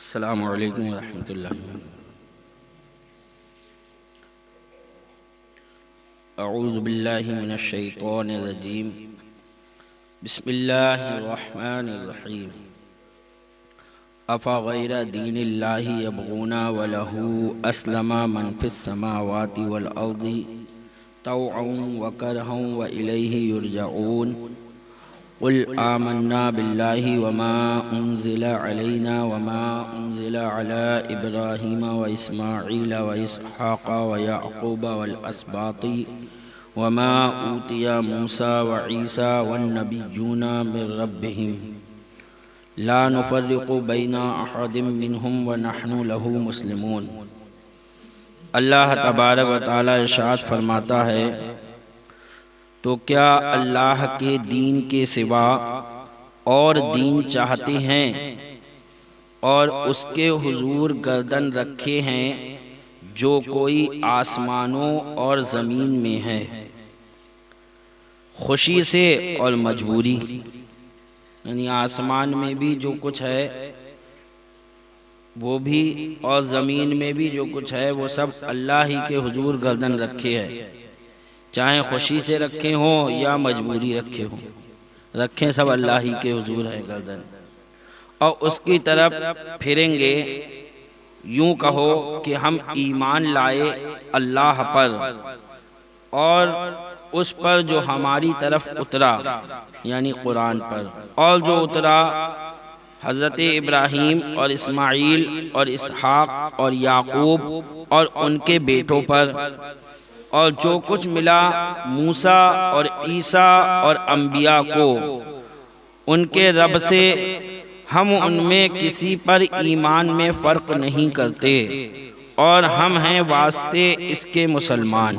السلام علیکم ورحمۃ اللہ۔ اعوذ باللہ من الشیطان الرجیم، بسم اللہ الرحمن الرحیم۔ افغیر دین اللہ یبغون ولہ اسلم من فی السماوات والارض طوعا وکرہا والیہ یرجعون۔ قل آمنا باللہ وما انزل علینا وما انزل علی ابراہیم واسماعیل واسحاق ویعقوب والاسباط وما اوتی موسیٰ وعیسیٰ والنبیون من ربہم لا نفرق بین احد منہم ونحن لہ مسلمون۔ اللہ تبارک و تعالی ارشاد فرماتا ہے، تو کیا اللہ کے دین کے سوا اور دین چاہتے ہیں اور اس کے حضور گردن رکھے ہیں جو کوئی آسمانوں اور زمین میں ہے، خوشی سے اور مجبوری، یعنی آسمان میں بھی جو کچھ ہے وہ بھی اور زمین میں بھی جو کچھ ہے وہ سب اللہ ہی کے حضور گردن رکھے ہے، چاہے خوشی سے رکھے ہوں یا مجبوری رکھے ہوں، رکھیں سب اللہ ہی کے حضور ہے گردن، اور اس کی طرف پھریں گے۔ یوں کہو کہ ہم ایمان لائے اللہ پر اور اس پر جو ہماری طرف اترا، یعنی قرآن پر، اور جو اترا حضرت ابراہیم اور اسماعیل اور اسحاق اور یعقوب اور ان کے بیٹوں پر، اور جو کچھ ملا موسیٰ اور عیسیٰ اور انبیاء کو ان کے رب سے، ہم ان میں کسی پر ایمان میں فرق نہیں کرتے اور ہم ہیں واسطے اس کے مسلمان۔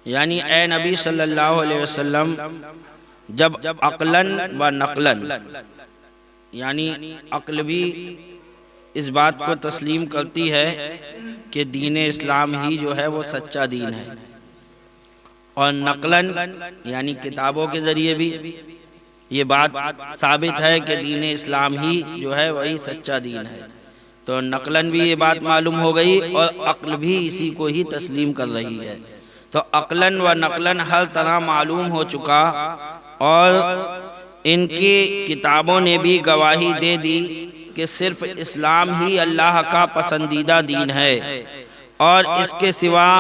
یعنی اے نبی صلی اللہ علیہ وسلم، جب عقلاً و نقلاً، یعنی عقل بھی اس بات کو تسلیم کرتی ہے کہ دین اسلام ہی جو ہے وہ سچا دین ہے، اور نقلاً یعنی کتابوں کے ذریعے بھی یہ بات ثابت ہے کہ دین اسلام ہی جو ہے وہی سچا دین ہے، تو نقلاً بھی یہ بات معلوم ہو گئی اور عقل بھی اسی کو ہی تسلیم کر رہی ہے، تو عقلاً و نقلاً ہر طرح معلوم ہو چکا، اور ان کی کتابوں نے بھی گواہی دے دی کہ صرف اسلام ہی اللہ کا پسندیدہ دین ہے، اور اس کے سوا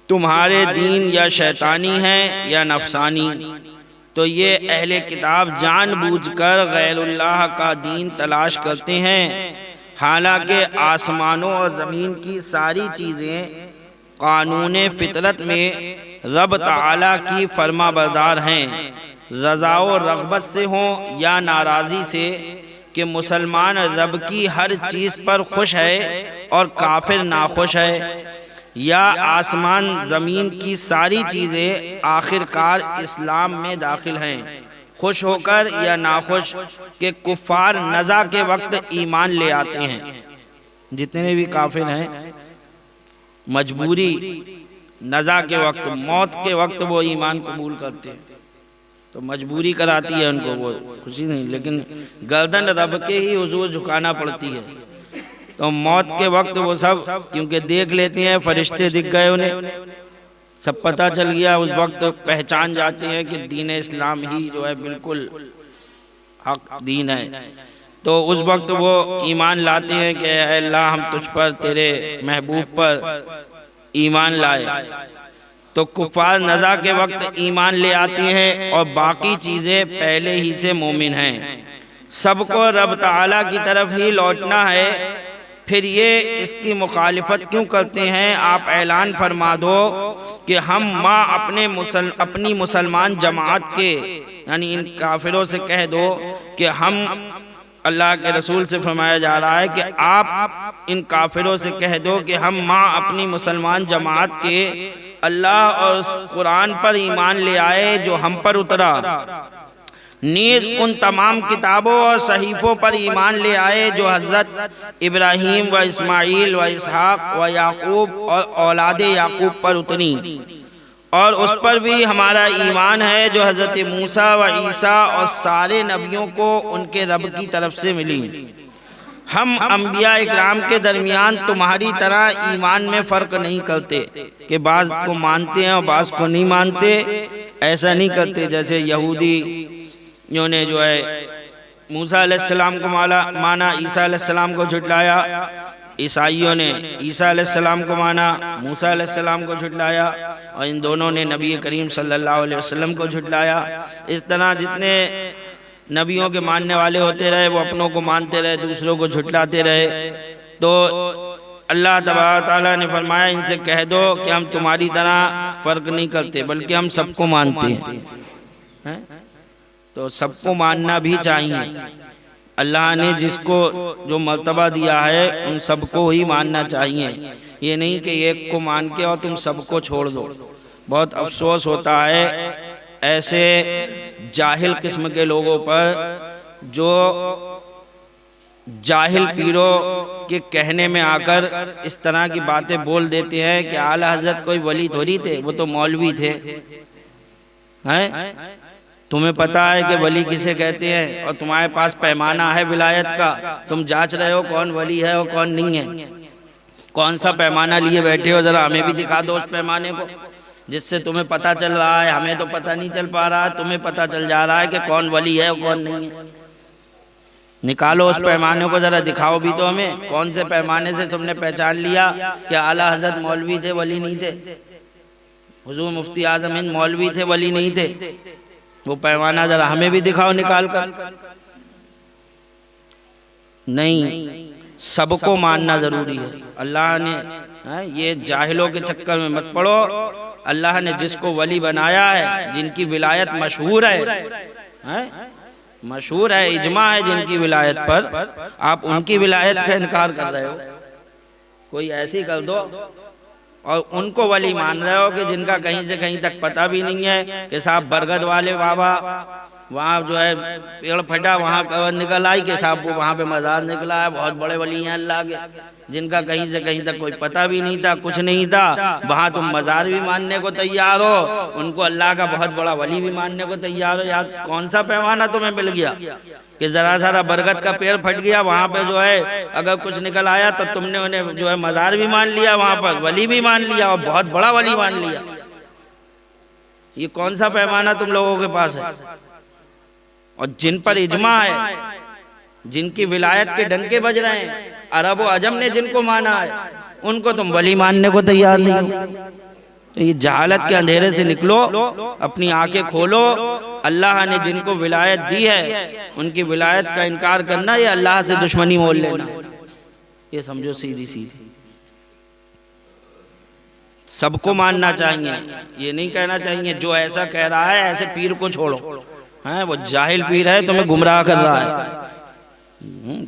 تمہارے دین یا شیطانی ہے یا نفسانی۔ تو یہ اہل کتاب جان بوجھ کر غیر اللہ کا دین تلاش کرتے ہیں، حالانکہ آسمانوں اور زمین کی ساری چیزیں قانون فطرت میں رب تعالیٰ کی فرما بردار ہیں، رضا و رغبت سے ہوں یا ناراضی سے، کہ مسلمان رب کی ہر چیز پر خوش ہے اور کافر ناخوش ہے، یا آسمان زمین کی ساری چیزیں آخرکار اسلام میں داخل ہیں، خوش ہو کر یا ناخوش، کہ کفار نزع کے وقت ایمان لے آتے ہیں، جتنے بھی کافر ہیں مجبوری نزع کے وقت، موت کے وقت وہ ایمان قبول کرتے ہیں، تو مجبوری کراتی ہے ان کو، وہ خوشی نہیں، لیکن گردن رب کے ہی حضور جھکانا پڑتی ہے، تو موت کے وقت وہ سب کیونکہ دیکھ لیتے ہیں، فرشتے دکھ گئے انہیں، سب پتہ چل گیا، اس وقت پہچان جاتے ہیں کہ دین اسلام ہی جو ہے بالکل حق دین ہے، تو اس وقت وہ ایمان لاتے ہیں کہ اے اللہ ہم تجھ پر، تیرے محبوب پر ایمان لائے، تو کفار نزع کے وقت ایمان لے آتے ہیں، اور باقی چیزیں پہلے ہی سے مومن ہیں، سب کو رب تعالیٰ کی طرف ہی لوٹنا ہے، پھر یہ اس کی مخالفت کیوں کرتے ہیں؟ آپ اعلان فرما دو کہ ہم اپنی مسلمان جماعت کے، یعنی ان کافروں سے کہہ دو کہ ہم، اللہ کے رسول سے فرمایا جا رہا ہے کہ آپ ان کافروں سے کہہ دو کہ ہم اپنی مسلمان جماعت کے اللہ اور اس قرآن پر ایمان لے آئے جو ہم پر اترا، نیز ان تمام کتابوں اور صحیفوں پر ایمان لے آئے جو حضرت ابراہیم و اسماعیل و اسحاق و یعقوب اور اولاد یعقوب پر اتری، اور اس پر بھی ہمارا ایمان ہے جو حضرت موسیٰ و عیسیٰ اور سارے نبیوں کو ان کے رب کی طرف سے ملی۔ ہم انبیاء اکرام کے درمیان تمہاری طرح ایمان میں فرق نہیں کرتے کہ بعض کو مانتے ہیں اور بعض کو نہیں مانتے، ایسا نہیں کرتے۔ جیسے یہودیوں نے جو ہے موسیٰ علیہ السلام کو مانا، عیسیٰ علیہ السلام کو جھٹلایا، عیسائیوں نے عیسیٰ علیہ السلام کو مانا، موسیٰ علیہ السلام کو جھٹلایا، اور ان دونوں نے نبی کریم صلی اللہ علیہ وسلم کو جھٹلایا۔ اس طرح جتنے نبیوں کے ماننے والے ہوتے رہے وہ اپنوں کو مانتے رہے، دوسروں کو جھٹلاتے رہے۔ تو اللہ تبارک تعالیٰ نے فرمایا ان سے کہہ دو کہ ہم تمہاری طرح فرق نہیں کرتے بلکہ ہم سب کو مانتے ہیں۔ تو سب کو ماننا بھی چاہیے۔ اللہ نے جس کو جو مرتبہ دیا ہے ان سب کو ہی ماننا چاہیے، یہ نہیں کہ ایک کو مان کے اور تم سب کو چھوڑ دو۔ بہت افسوس ہوتا ہے ایسے جاہل قسم کے لوگوں پر جو جاہل پیروں کے کہنے میں آ کر اس طرح کی باتیں بول دیتے ہیں کہ اعلیٰ حضرت کوئی ولی تھوڑی تھے، وہ تو مولوی تھے۔ تمہیں پتہ ہے کہ ولی کسے کہتے ہیں اور تمہارے پاس پیمانہ ہے ولایت کا، تم جانچ رہے ہو کون ولی ہے اور کون نہیں ہے۔ کون سا پیمانہ لیے بیٹھے ہو؟ ذرا ہمیں بھی دکھا دو اس پیمانے کو جس سے تمہیں پتہ چل رہا ہے، ہمیں تو پتہ نہیں چل پا رہا ہے، تمہیں پتہ چل جا رہا ہے کہ کون ولی ہے اور کون نہیں ہے۔ نکالو اس پیمانے کو، ذرا دکھاؤ بھی تو ہمیں، کون سے پیمانے سے تم نے پہچان لیا کہ اعلیٰ حضرت مولوی تھے ولی نہیں تھے، حضور مفتی اعظم ہند مولوی تھے ولی نہیں تھے؟ وہ پیمانہ ذرا ہمیں بھی دکھاؤ نکال کر۔ نہیں، سب کو ماننا ضروری ہے۔ اللہ نے یہ جاہلوں کے چکر میں مت پڑو۔ اللہ نے جس کو ولی بنایا ہے، جن کی ولایت مشہور ہے، مشہور ہے، اجماع ہے جن کی ولایت پر، آپ ان کی ولایت کا انکار کر رہے ہو۔ کوئی ایسی کر دو اور ان کو ولی مان رہے ہو کہ جن کا کہیں سے کہیں تک پتہ بھی نہیں ہے کہ صاحب برگد والے بابا وہاں جو ہے پیڑ پھٹا وہاں قبر نکل آئی، کہ صاحب وہاں پہ مزار نکلا ہے، بہت بڑے ولی ہیں اللہ کے، جن کا کہیں سے کہیں تک کوئی پتہ بھی نہیں تھا، کچھ نہیں تھا، وہاں تم مزار بھی ماننے کو تیار ہو، ان کو اللہ کا بہت بڑا ولی بھی ماننے کو تیار ہو۔ یار کون سا پیمانہ تمہیں مل گیا کہ ذرا ذرا برگد کا پیڑ پھٹ گیا وہاں پہ جو ہے اگر کچھ نکل آیا تو تم نے انہیں جو ہے مزار بھی مان لیا، وہاں پر ولی بھی مان لیا اور بہت بڑا ولی مان لیا؟ یہ کون سا پیمانہ تم لوگوں کے پاس ہے؟ اور جن پر اجماع ہے، جن کی ولایت کے ڈنکے بج رہے ہیں، عرب و عجم نے جن کو مانا ہے، ان کو تم ولی ماننے کو تیار نہیں ہو۔ تو یہ جہالت کے اندھیرے سے نکلو، اپنی آنکھیں کھولو۔ اللہ نے جن کو ولایت دی ہے ان کی ولایت کا انکار کرنا یہ اللہ سے دشمنی مول لینا، یہ سمجھو سیدھی سیدھی۔ سب کو ماننا چاہیے، یہ نہیں کہنا چاہیے جو ایسا کہہ رہا ہے ایسے پیر کو چھوڑو، وہ جاہل پیر ہے تمہیں گمراہ کر رہا ہے۔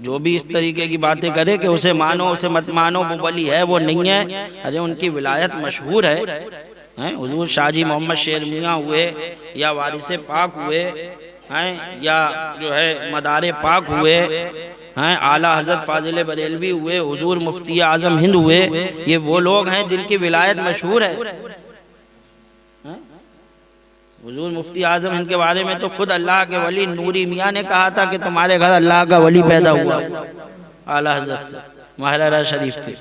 جو بھی اس طریقے کی باتیں کرے کہ اسے مانو اسے مت مانو، وہ ولی ہے وہ نہیں ہے، ارے ان کی ولایت مشہور ہے۔ حضور شاہ جی محمد شیر میاں ہوئے یا وارث پاک ہوئے یا جو ہے مدار پاک ہوئے، اعلیٰ حضرت فاضل بریلوی ہوئے، حضور مفتی اعظم ہند ہوئے، یہ وہ لوگ ہیں جن کی ولایت مشہور ہے۔ حضور مفتی اعظم ہند کے بارے میں تو خود اللہ کے ولی نوری میاں نے کہا تھا کہ تمہارے گھر اللہ کا ولی پیدا ہوا ہے، اعلیٰ حضرت سے ماہرہ شریف کے،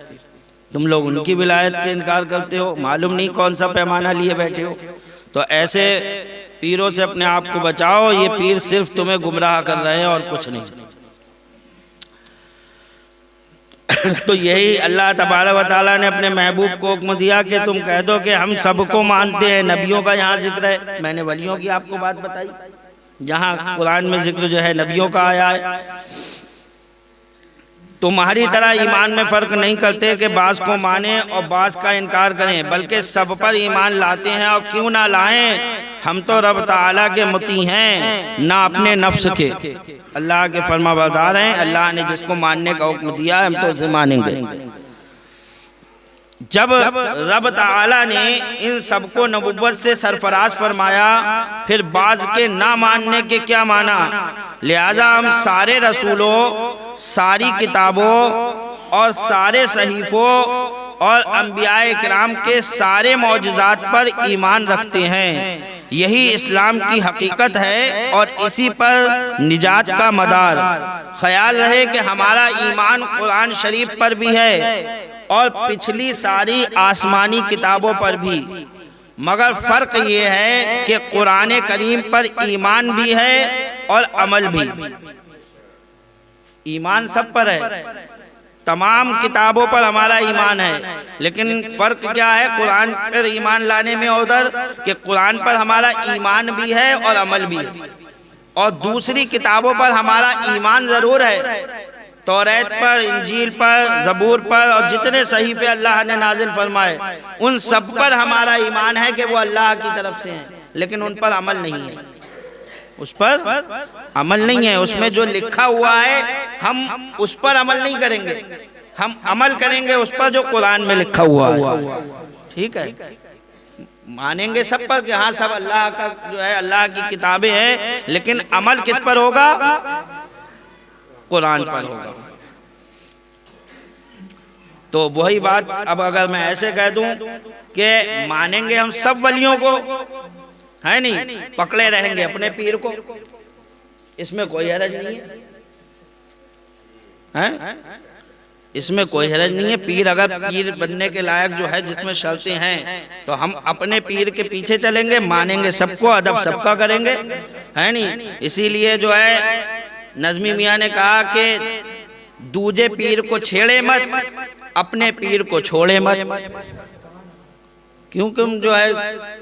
تم لوگ ان کی ولایت کے انکار کرتے ہو، معلوم نہیں کون سا پیمانہ لیے بیٹھے ہو۔ تو ایسے پیروں سے اپنے آپ کو بچاؤ، یہ پیر صرف تمہیں گمراہ کر رہے ہیں اور کچھ نہیں۔ تو یہی اللہ تبارک و تعالیٰ نے اپنے محبوب کو حکم دیا کہ تم کہہ دو کہ ہم سب کو مانتے ہیں۔ نبیوں کا یہاں ذکر ہے، میں نے ولیوں کی آپ کو بات بتائی، جہاں قرآن میں ذکر جو ہے نبیوں کا آیا ہے۔ تمہاری طرح ایمان میں فرق نہیں کرتے کہ بعض کو مانیں اور بعض کا انکار کریں، بلکہ سب پر ایمان لاتے ہیں، اور کیوں نہ لائیں، ہم تو رب تعالیٰ کے مطیع ہیں نہ اپنے نفس کے۔ اللہ کے فرما بردار ہیں، اللہ نے جس کو ماننے کا حکم دیا ہے ہم تو اسے مانیں گے۔ جب رب تعالیٰ نے ان سب کو نبوت سے سرفراز فرمایا، پھر بعض کے نہ ماننے کے کیا معنی؟ لہذا ہم سارے رسولوں، ساری کتابوں اور سارے صحیفوں اور انبیاء کرام کے سارے معجزات پر ایمان رکھتے ہیں۔ یہی اسلام کی حقیقت ہے اور اسی پر نجات کا مدار۔ خیال رہے کہ ہمارا ایمان قرآن شریف پر بھی ہے اور پچھلی ساری آسمانی کتابوں پر بھی، مگر فرق یہ ہے کہ قرآن کریم پر ایمان بھی ہے اور عمل بھی۔ ایمان سب پر ہے، تمام کتابوں پر ہمارا ایمان ہے، لیکن فرق کیا ہے قرآن پر ایمان لانے میں ادھر کہ قرآن پر ہمارا ایمان بھی ہے اور عمل بھی ہے، اور دوسری کتابوں پر ہمارا ایمان ضرور ہے، توریت پر، انجیل پر، زبور پر، اور جتنے صحیفے اللہ نے نازل فرمائے ان سب پر ہمارا ایمان ہے کہ وہ اللہ کی طرف سے ہیں، لیکن ان پر عمل نہیں ہے، اس پر عمل نہیں ہے۔ اس میں جو لکھا ہوا ہے ہم اس پر عمل نہیں کریں گے، ہم عمل کریں گے اس پر جو قرآن میں لکھا ہوا ہے، ٹھیک ہے؟ مانیں گے سب پر کہ ہاں سب اللہ کا جو ہے اللہ کی کتابیں ہیں، لیکن عمل کس پر ہوگا؟ قرآن پر ہوگا۔ تو وہی بات اب اگر میں ایسے کہہ دوں کہ مانیں گے ہم سب ولیوں کو، ہے نہیں، پکڑے رہیں گے اپنے پیر کو، اس میں کوئی حرج نہیں ہے، اس میں کوئی حرج نہیں ہے۔ پیر اگر پیر بننے کے لائق جو ہے جس میں شرطیں ہیں تو ہم اپنے پیر کے پیچھے چلیں گے، مانیں گے سب کو، ادب سب کا کریں گے، ہے نہیں۔ اسی لیے جو ہے نظمی میاں نے کہا کہ دوجے پیر کو چھیڑے مت، اپنے پیر کو چھوڑے مت، کیونکہ جو ہے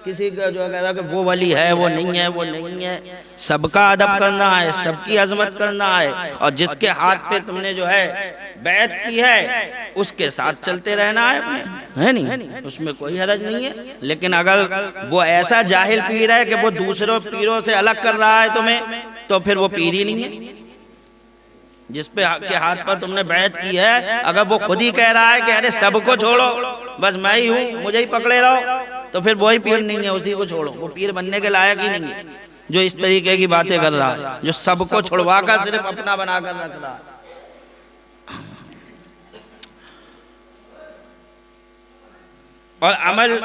کسی کا جو کہہ رہا کہ وہ ولی ہے، وہ نہیں ہے، وہ نہیں ہے، سب کا ادب کرنا ہے، سب کی عظمت کرنا ہے، اور جس کے ہاتھ پہ تم نے جو ہے بیعت کی ہے اس کے ساتھ چلتے رہنا ہے اپنے، ہے نہیں، اس میں کوئی حرج نہیں ہے۔ لیکن اگر وہ ایسا جاہل پیر ہے کہ وہ دوسروں پیروں سے الگ کر رہا ہے تمہیں، تو پھر وہ پیر ہی نہیں ہے۔ جس پہ کے ہاتھ پر تم نے بیعت کی ہے، اگر وہ خود ہی کہہ رہا ہے کہ ارے سب کو چھوڑو، بس میں ہی ہوں، مجھے ہی پکڑے رہو، تو پھر وہی پیر نہیں ہے، اسی کو چھوڑو، وہ پیر بننے کے لائق ہی نہیں ہے جو اس طریقے کی باتیں کر رہا ہے، جو سب کو چھڑوا کر صرف اپنا بنا کر رکھ رہا ہے۔ اور عمل،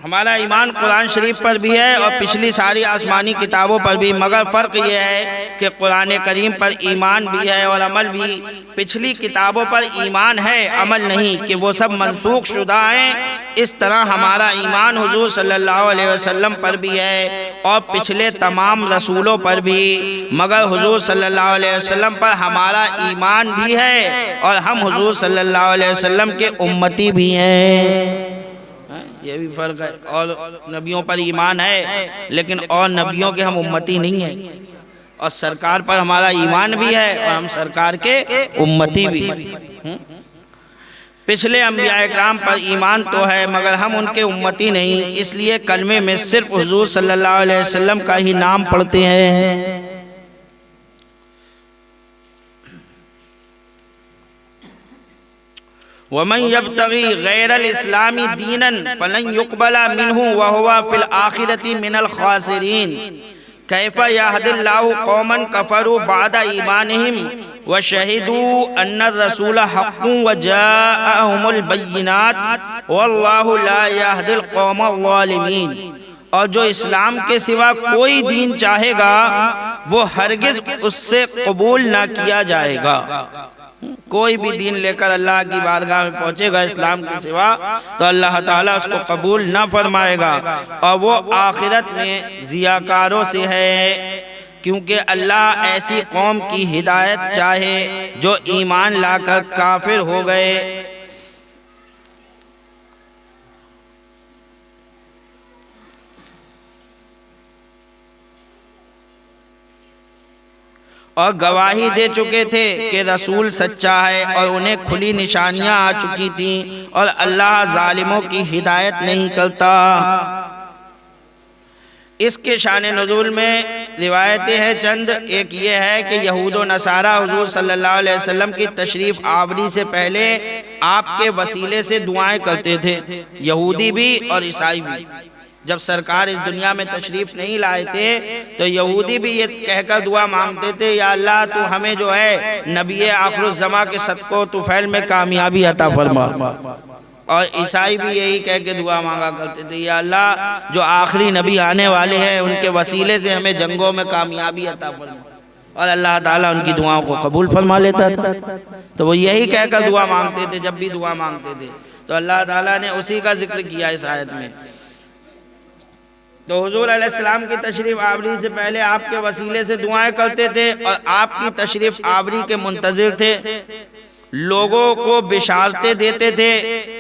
ہمارا ایمان قرآن شریف پر بھی ہے اور پچھلی ساری آسمانی کتابوں پر بھی، مگر فرق یہ ہے کہ قرآن کریم پر ایمان بھی ہے اور عمل بھی۔ پچھلی کتابوں پر ایمان ہے، عمل نہیں، کہ وہ سب منسوخ شدہ ہیں۔ اس طرح ہمارا ایمان حضور صلی اللہ علیہ وسلم پر بھی ہے اور پچھلے تمام رسولوں پر بھی، مگر حضور صلی اللہ علیہ وسلم پر ہمارا ایمان بھی ہے اور ہم حضور صلی اللہ علیہ وسلم کے امتی بھی ہیں۔ یہ بھی فرق ہے، اور نبیوں پر ایمان ہے لیکن اور نبیوں کے ہم امتی نہیں ہیں، اور سرکار پر ہمارا ایمان بھی ہے اور ہم سرکار کے امتی بھی ہیں۔ پچھلے انبیاء کرام پر ایمان تو ہے مگر ہم ان کے امتی نہیں، اس لیے کلمے میں صرف حضور صلی اللہ علیہ وسلم کا ہی نام پڑھتے ہیں۔ وَمَنْ يَبْتَغِي غَيْرَ الْإِسْلَامِ دِينًا فَلَنْ يُقْبَلَ مِنْهُ وَهُوَ فِي الْآخِرَةِ مِنَ الْخَاسِرِينَ كَيْفَ يَهْدِي اللَّهُ قَوْمًا كَفَرُوا بَعْدَ إِيمَانِهِمْ وَشَهِدُوا أَنَّ الرَّسُولَ حَقٌّ وَجَاءَهُمُ الْبَيِّنَاتُ وَاللَّهُ لَا يَهْدِي الْقَوْمَ الظَّالِمِينَ۔ اور جو اسلام کے سوا کوئی دین چاہے گا وہ ہرگز اس سے قبول نہ کیا جائے گا۔ کوئی بھی دین لے کر اللہ کی بارگاہ میں پہنچے گا اسلام کے سوا تو اللہ تعالیٰ اس کو قبول نہ فرمائے گا، اور وہ آخرت میں ضیاءکاروں سے ہے، کیونکہ اللہ ایسی قوم کی ہدایت چاہے جو ایمان لا کر کافر ہو گئے۔ اور گواہی دے چکے تھے کہ رسول سچا ہے اور انہیں کھلی نشانیاں آ چکی تھیں، اور اللہ ظالموں کی ہدایت نہیں کرتا۔ اس کے شان نزول میں روایتیں ہیں چند۔ ایک یہ ہے کہ یہود و نصارہ حضور صلی اللہ علیہ وسلم کی تشریف آوری سے پہلے آپ کے وسیلے سے دعائیں کرتے تھے، یہودی بھی اور عیسائی بھی۔ جب سرکار اس دنیا میں تشریف نہیں لائے تھے تو یہودی بھی یہ کہہ کر دعا مانگتے تھے، یا اللہ تو ہمیں جو ہے نبی آخر الزماں کے صدقہ و طفیل میں کامیابی عطا فرما، اور عیسائی بھی یہی کہہ کے دعا مانگا کرتے تھے، یا اللہ جو آخری نبی آنے والے ہیں ان کے وسیلے سے ہمیں جنگوں میں کامیابی عطا فرما، اور اللہ تعالیٰ ان کی دعاؤں کو قبول فرما لیتا تھا۔ تو وہ یہی کہہ کر دعا مانگتے تھے جب بھی دعا مانگتے تھے، تو اللہ تعالیٰ نے اسی کا ذکر کیا اس آیت میں۔ تو حضور علیہ السلام کی تشریف آوری سے پہلے آپ کے وسیلے سے دعائیں کرتے تھے، اور آپ کی تشریف آوری کے منتظر تھے، لوگوں کو بشارتیں دیتے تھے۔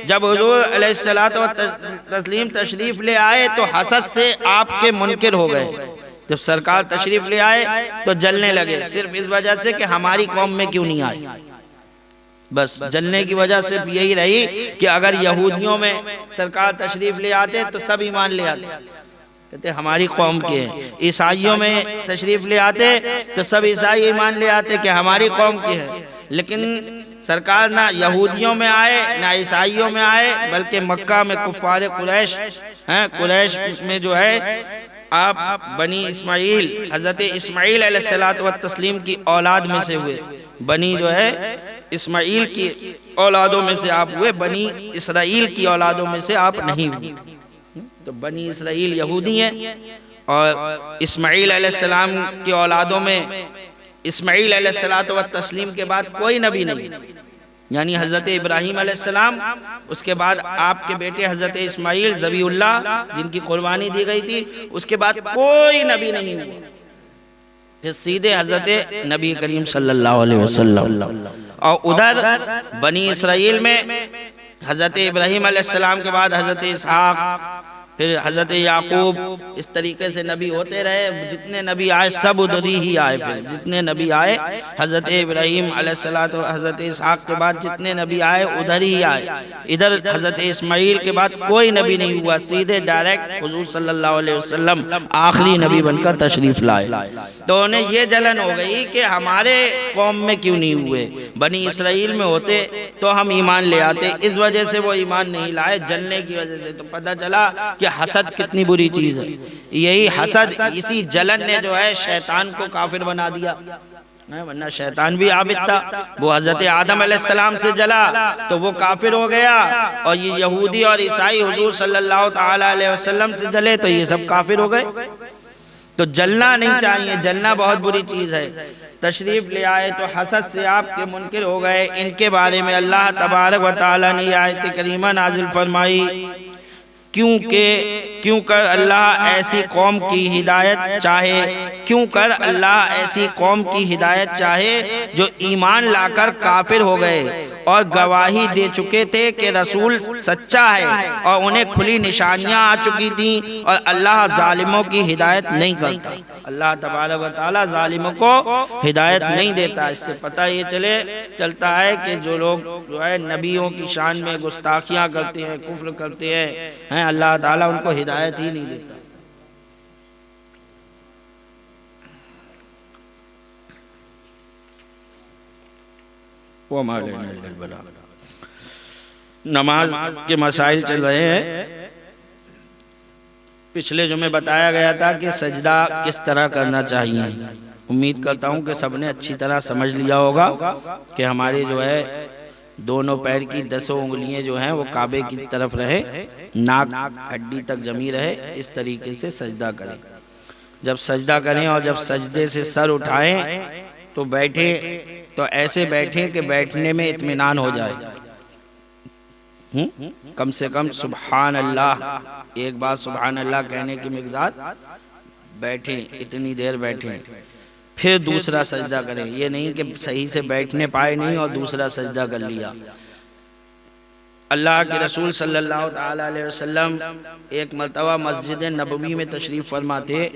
جب حضور علیہ السلام تشریف لے آئے تو حسد سے آپ کے منکر ہو گئے، جب سرکار تشریف لے آئے تو جلنے لگے، صرف اس وجہ سے کہ ہماری قوم میں کیوں نہیں آئے۔ بس جلنے کی وجہ صرف یہی رہی کہ اگر یہودیوں میں سرکار تشریف لے آتے تو سب ایمان لے آتے، کہتے ہماری قوم کے ہیں۔ عیسائیوں میں تشریف لے آتے تو سب عیسائی ایمان لے آتے کہ ہماری قوم کے ہیں، لیکن سرکار نہ یہودیوں میں آئے نہ عیسائیوں میں آئے، بلکہ مکہ میں کفار قریش ہیں، قریش میں جو ہے آپ بنی اسماعیل، حضرت اسماعیل علیہ السلام کی اولاد میں سے ہوئے، بنی جو ہے اسماعیل کی اولادوں میں سے آپ ہوئے، بنی اسرائیل کی اولادوں میں سے آپ نہیں ہوئے۔ تو بنی اسرائیل یہودی ہیں، اور اسماعیل علیہ السلام کی اولادوں میں اسماعیل علیہ السلام کے بعد کوئی نبی نہیں، یعنی حضرت ابراہیم علیہ السلام، اس کے بعد آپ کے بیٹے حضرت اسماعیل ذبیح اللہ جن کی قربانی دی گئی تھی، اس کے بعد کوئی نبی نہیں ہوا، پھر سیدھے حضرت نبی کریم صلی اللہ علیہ وسلم۔ اور ادھر بنی اسرائیل میں حضرت ابراہیم علیہ السلام کے بعد حضرت اسحاق، پھر حضرت یعقوب، اس طریقے سے نبی ہوتے رہے، جتنے نبی آئے سب ادھر ہی آئے، پھر جتنے نبی آئے حضرت ابراہیم علیہ السلام اور حضرت اسحاق کے بعد جتنے نبی آئے ادھر ہی آئے، ادھر حضرت اسماعیل کے بعد کوئی نبی نہیں ہوا، سیدھے ڈائریکٹ حضور صلی اللہ علیہ وسلم آخری نبی بن کر تشریف لائے۔ تو انہیں یہ جلن ہو گئی کہ ہمارے قوم میں کیوں نہیں ہوئے، بنی اسرائیل میں ہوتے تو ہم ایمان لے آتے، اس وجہ سے وہ ایمان نہیں لائے، جلنے کی وجہ سے۔ تو پتہ چلا کہ حسد کتنی بری چیز ہے، یہی حسد، اسی جلن نے جو ہے شیطان کو کافر بنا دیا، ورنہ شیطان بھی عابد تھا، وہ حضرت آدم علیہ السلام سے جلا تو وہ کافر ہو گیا، اور یہ یہودی اور عیسائی حضور صلی اللہ تعالیٰ علیہ وسلم سے جلے تو یہ سب کافر ہو گئے۔ تو جلنا نہیں چاہیے، جلنا بہت بری چیز ہے۔ تشریف لے آئے تو حسد سے آپ کے منکر ہو گئے۔ ان کے بارے میں اللہ تبارک و تعالیٰ نے آیت کریمہ نازل فرمائی، کیوں کر اللہ ایسی قوم کی ہدایت چاہے، کیوں کر اللہ ایسی قوم کی ہدایت چاہے جو ایمان لا کر کافر ہو گئے اور گواہی دے چکے تھے کہ رسول سچا ہے، اور انہیں کھلی نشانیاں آ چکی تھیں، اور اللہ ظالموں کی ہدایت نہیں کرتا۔ اللہ تبارک و تعالیٰ ظالموں کو ہدایت نہیں دیتا۔ اس سے پتہ یہ چلتا ہے کہ جو لوگ جو ہے نبیوں کی شان میں گستاخیاں کرتے ہیں، کفر کرتے ہیں، اللہ تعالیٰ ان کو ہدایت ہی نہیں دیتا۔ نماز کے مسائل چل رہے ہیں۔ پچھلے جمعے بتایا گیا تھا کہ سجدہ کس طرح کرنا چاہیے۔ امید کرتا ہوں کہ سب نے اچھی طرح سمجھ لیا ہوگا کہ ہمارے جو ہے دونوں پیر کی 10 انگلیاں جو ہیں وہ کعبے کی طرف رہے، ناک ہڈی تک جمی رہے، اس طریقے سے سجدہ کریں۔ جب سجدہ کریں اور جب سجدے سے سر اٹھائیں تو بیٹھیں تو ایسے بیٹھیں کہ بیٹھنے میں اطمینان ہو جائے، کم سے کم سبحان اللہ، ایک بار سبحان اللہ کہنے کی مقدار بیٹھیں، اتنی دیر بیٹھیں، پھر دوسرا سجدہ کریں۔ یہ نہیں کہ صحیح سے بیٹھنے پائے نہیں اور دوسرا سجدہ کر لیا۔ اللہ کے رسول صلی اللہ تعالیٰ علیہ وسلم ایک مرتبہ مسجد نبوی میں تشریف فرما تھے۔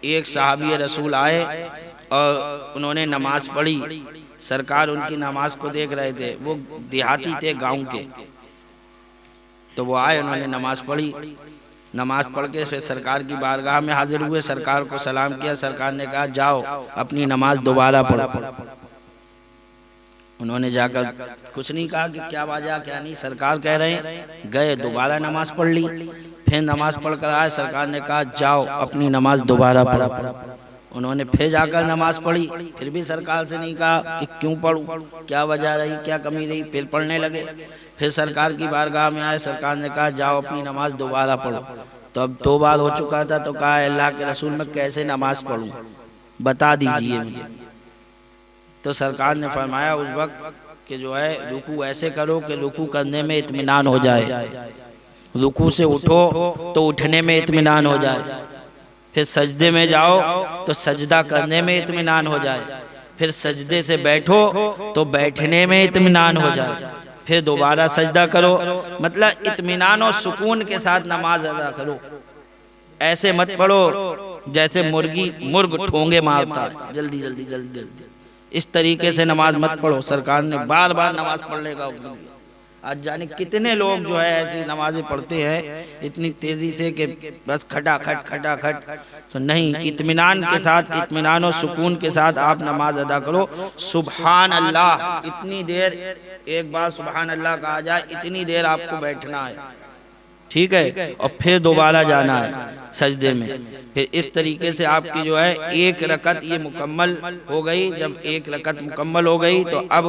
ایک صحابی رسول آئے اور انہوں نے نماز پڑھی، سرکار ان کی نماز کو دیکھ رہے تھے، وہ دیہاتی تھے گاؤں کے، تو وہ آئے، انہوں نے نماز پڑھی، نماز پڑھ کے پھر سرکار کی بارگاہ میں حاضر ہوئے، سرکار کو سلام کیا، سرکار نے کہا جاؤ اپنی نماز دوبارہ پڑھو۔ انہوں نے جا کر کچھ نہیں کہا کہ کیا وجہ کیا نہیں، سرکار کہہ رہے ہیں، گئے دوبارہ نماز پڑھ لی، پھر نماز پڑھ کر آئے، سرکار نے کہا جاؤ اپنی نماز دوبارہ پڑھو۔ انہوں نے پھر جا کر نماز پڑھی، پھر بھی سرکار سے نہیں کہا کہ کیوں پڑھوں، کیا وجہ رہی، کیا کمی رہی، پھر پڑھنے لگے۔ پھر سرکار کی بارگاہ میں آئے، سرکار نے کہا جاؤ اپنی نماز دوبارہ پڑھو۔ تو اب 2 بار ہو چکا تھا، تو کہا اے اللہ کے رسول میں کیسے نماز پڑھوں، بتا دیجئے مجھے۔ تو سرکار نے فرمایا اس وقت کہ جو ہے رکوع ایسے کرو کہ رکوع کرنے میں اطمینان ہو جائے، رکوع سے اٹھو تو اٹھنے میں اطمینان ہو جائے، پھر سجدے میں جاؤ تو سجدہ کرنے میں اطمینان ہو جائے، پھر سجدے سے بیٹھو تو بیٹھنے میں اطمینان ہو جائے، پھر دوبارہ سجدہ کرو۔ مطلب اطمینان و سکون کے ساتھ نماز ادا کرو، ایسے مت پڑھو جیسے مرغ ٹھونگے مارتا ہے، جلدی جلدی جلدی جلدی، اس طریقے سے نماز مت پڑھو۔ سرکار نے بار بار نماز پڑھنے کا حکم دیا۔ آج جانے کتنے لوگ جو ہے ایسی نمازیں پڑھتے ہیں اتنی تیزی سے کہ بس کھٹا کھٹ۔ تو نہیں، اطمینان کے ساتھ، اطمینان و سکون کے ساتھ آپ نماز ادا کرو۔ سبحان اللہ، اتنی دیر ایک بار سبحان اللہ کہا جائے، اتنی دیر آپ کو بیٹھنا ہے، ٹھیک ہے، اور پھر دوبارہ جانا ہے سجدے میں۔ پھر اس طریقے سے آپ کی جو ہے 1 رکعت یہ مکمل ہو گئی۔ جب 1 رکعت مکمل ہو گئی تو اب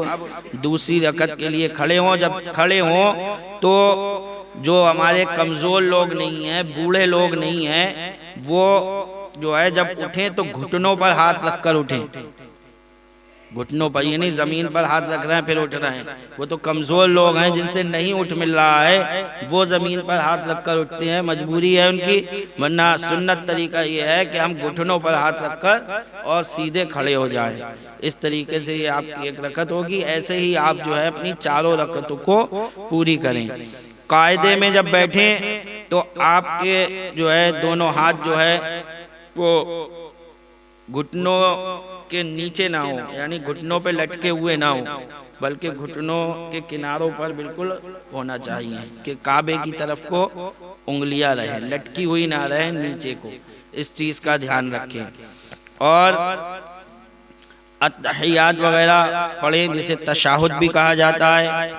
دوسری رکعت کے لیے کھڑے ہوں۔ جب کھڑے ہوں تو جو ہمارے کمزور لوگ نہیں ہیں، بوڑھے لوگ نہیں ہیں، وہ جو ہے جب اٹھیں تو گھٹنوں پر ہاتھ رکھ کر اٹھیں، گھٹنوں پر، یہ نہیں زمین پر ہاتھ رکھ رہے ہیں پھر اٹھ رہے ہیں۔ وہ تو کمزور لوگ ہیں جن سے نہیں اٹھ مل رہا ہے، وہ زمین پر ہاتھ رکھ کر اٹھتے ہیں، مجبوری ہے ان کی، ورنہ سنت طریقہ یہ ہے کہ ہم گھٹنوں پر ہاتھ رکھ کر اور سیدھے کھڑے ہو جائیں۔ اس طریقے سے یہ آپ کی 1 رکعت ہوگی۔ ایسے ہی آپ جو ہے اپنی 4 رکعتوں کو پوری کریں۔ قاعدے میں جب بیٹھیں تو آپ کے جو ہے دونوں ہاتھ جو ہے وہ گھٹنوں کے نیچے نہ ہو، یعنی گھٹنوں پہ لٹکے ہوئے نہ ہو، بلکہ گھٹنوں کے کناروں پر بالکل ہونا چاہیے کہ کعبے کی طرف کو انگلیاں رہیں، لٹکی ہوئی نہ رہیں نیچے کو۔ اس چیز کا دھیان رکھیں۔ اور اتحیات وغیرہ پڑھیں، جسے تشہد بھی کہا جاتا ہے،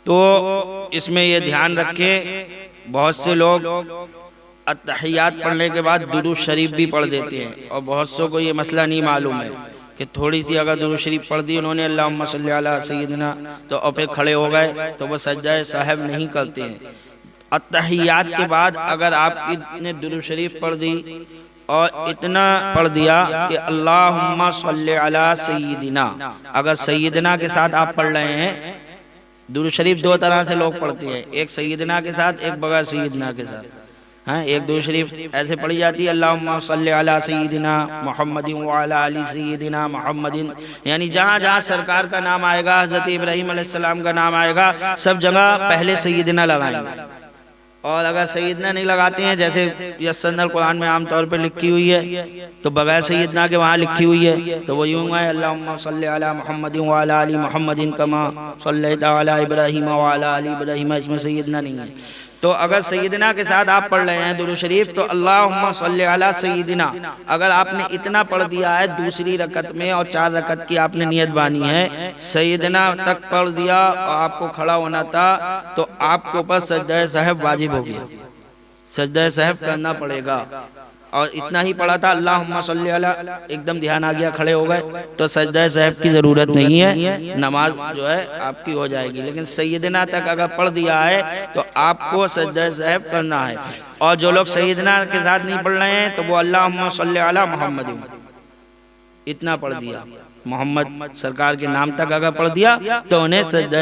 تو اس میں یہ دھیان رکھیں، بہت سے لوگ اتحیات پڑھنے کے بعد درود شریف بھی پڑھ دیتے ہیں، اور بہت سو کو یہ مسئلہ نہیں معلوم ہے کہ تھوڑی سی اگر درود شریف پڑھ دی انہوں نے اللہم صلی علی سیدنا تو اور پھر کھڑے ہو گئے تو وہ سجدہ سہو نہیں کرتے ہیں۔ اتحیات کے بعد اگر آپ نے درود شریف پڑھ دی اور اتنا پڑھ دیا کہ اللہم صلی علی سیدنا، اگر سیدنا کے ساتھ آپ پڑھ رہے ہیں، درود شریف 2 طرح سے لوگ پڑھتے ہیں، ایک سیدنا کے ساتھ، ایک بغیر سیدنا کے ساتھ۔ ایک درود شریف ایسے پڑھی جاتی ہے اللہم صلی علی سیدنا محمد وعلی آل سیدنا محمد، یعنی جہاں جہاں سرکار کا نام آئے گا، حضرت ابراہیم علیہ السلام کا نام آئے گا، سب جگہ پہلے سیدنا لگائیں گے۔ اور اگر سیدنا نہیں لگاتے ہیں، جیسے یسرنا القرآن میں عام طور پہ لکھی ہوئی ہے، تو بغیر سیدنا کے وہاں لکھی ہوئی ہے، تو وہ یوں ہے اللہم صلی علی محمد وعلی آل محمد کما صلیت علی ابراہیم وعلی آل ابراہیم، اس میں سیدنا نہیں ہے۔ تو اگر سیدنا کے ساتھ آپ پڑھ رہے ہیں درود شریف تو اللہم صلی علی سیدنا، اگر آپ نے اتنا پڑھ دیا ہے دوسری رکعت میں اور 4 رکعت کی آپ نے نیت بانی ہے، سیدنا تک پڑھ دیا اور آپ کو کھڑا ہونا تھا، تو آپ کو اوپر سجدہ سہو واجب ہو گیا، سجدہ سہو کرنا پڑے گا۔ اور اتنا ہی پڑھا تھا اللہم صلی علی، ایک دم دھیان آ گیا کھڑے ہو گئے تو سجدہ سہو کی ضرورت نہیں ہے، نماز جو ہے آپ کی ہو جائے گی۔ لیکن سیدنا تک اگر پڑھ دیا ہے تو آپ کو سجدہ سہو کرنا ہے۔ اور جو لوگ سیدنا کے ساتھ نہیں پڑھ رہے ہیں تو وہ اللہم صلی علی محمد اتنا پڑھ دیا، محمد سرکار کے نام تک اگر پڑھ دیا تو انہیں سجدہ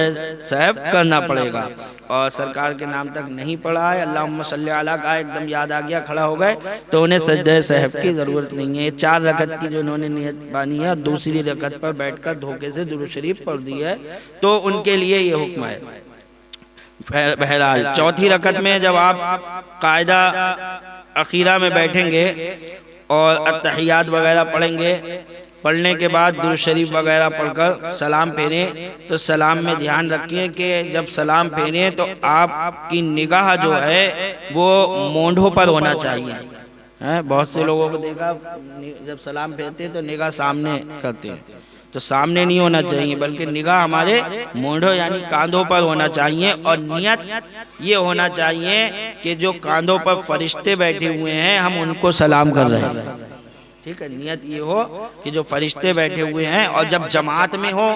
سہو کرنا پڑے گا۔ اور سرکار کے نام تک نہیں پڑھا ہے، اللہم صلی علی کا ایک دم یاد آ گیا کھڑا ہو گئے تو انہیں سجدہ سہو کی ضرورت نہیں ہے۔ 4 رکعت کی جو انہوں نے نیت بانی ہے، دوسری رکعت پر بیٹھ کر دھوکے سے درود شریف پڑھ دی ہے، تو ان کے لیے یہ حکم ہے۔ بہرحال 4تھی رکعت میں جب آپ قاعدہ اخیرہ میں بیٹھیں گے اور اتحیات وغیرہ پڑھیں گے، پڑھنے کے بعد درود شریف وغیرہ پڑھ کر سلام پھیریں، تو سلام میں دھیان رکھیں کہ جب سلام پھیریں تو آپ کی نگاہ جو ہے وہ مونڈھوں پر ہونا چاہیے۔ بہت سے لوگوں کو دیکھا جب سلام پھیرتے تو نگاہ سامنے کرتے ہیں، تو سامنے نہیں ہونا چاہیے بلکہ نگاہ ہمارے مونڈھوں یعنی کاندھوں پر ہونا چاہیے۔ اور نیت یہ ہونا چاہیے کہ جو کاندھوں پر فرشتے بیٹھے ہوئے ہیں ہم ان کو سلام کر رہے ہیں، ٹھیک ہے، نیت یہ ہو کہ جو فرشتے بیٹھے ہوئے ہیں، اور جب جماعت میں ہو،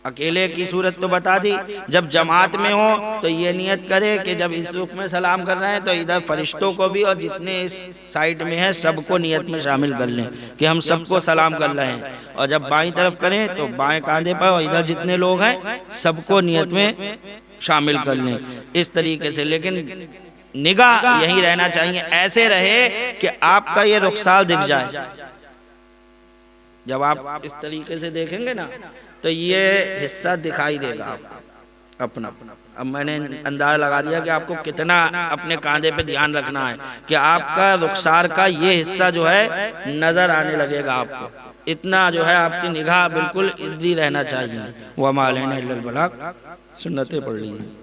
اکیلے کی صورت تو بتا دی، جب جماعت میں ہو تو یہ نیت کرے کہ جب اس رخ میں سلام کر رہے ہیں تو ادھر فرشتوں کو بھی اور جتنے اس سائیڈ میں ہیں سب کو نیت میں شامل کر لیں کہ ہم سب کو سلام کر رہے ہیں، اور جب بائیں طرف کریں تو بائیں کاندھے پر اور ادھر جتنے لوگ ہیں سب کو نیت میں شامل کر لیں اس طریقے سے۔ لیکن نگاہ یہی رہنا چاہیے، ایسے رہے کہ آپ کا یہ رخسار دکھ جائے۔ جب آپ اس طریقے سے دیکھیں گے نا تو یہ حصہ دکھائی دے گا آپ اپنا۔ اب میں نے اندازہ لگا دیا کہ آپ کو کتنا اپنے کاندھے پہ دھیان رکھنا ہے کہ آپ کا رخسار کا یہ حصہ جو ہے نظر آنے لگے گا آپ کو، اتنا جو ہے آپ کی نگاہ بالکل ادھر رہنا چاہیے۔ وَمَا عَلَيْنَا إِلَّا الْبَلَاغُ، سنتیں پڑھ لیجیے۔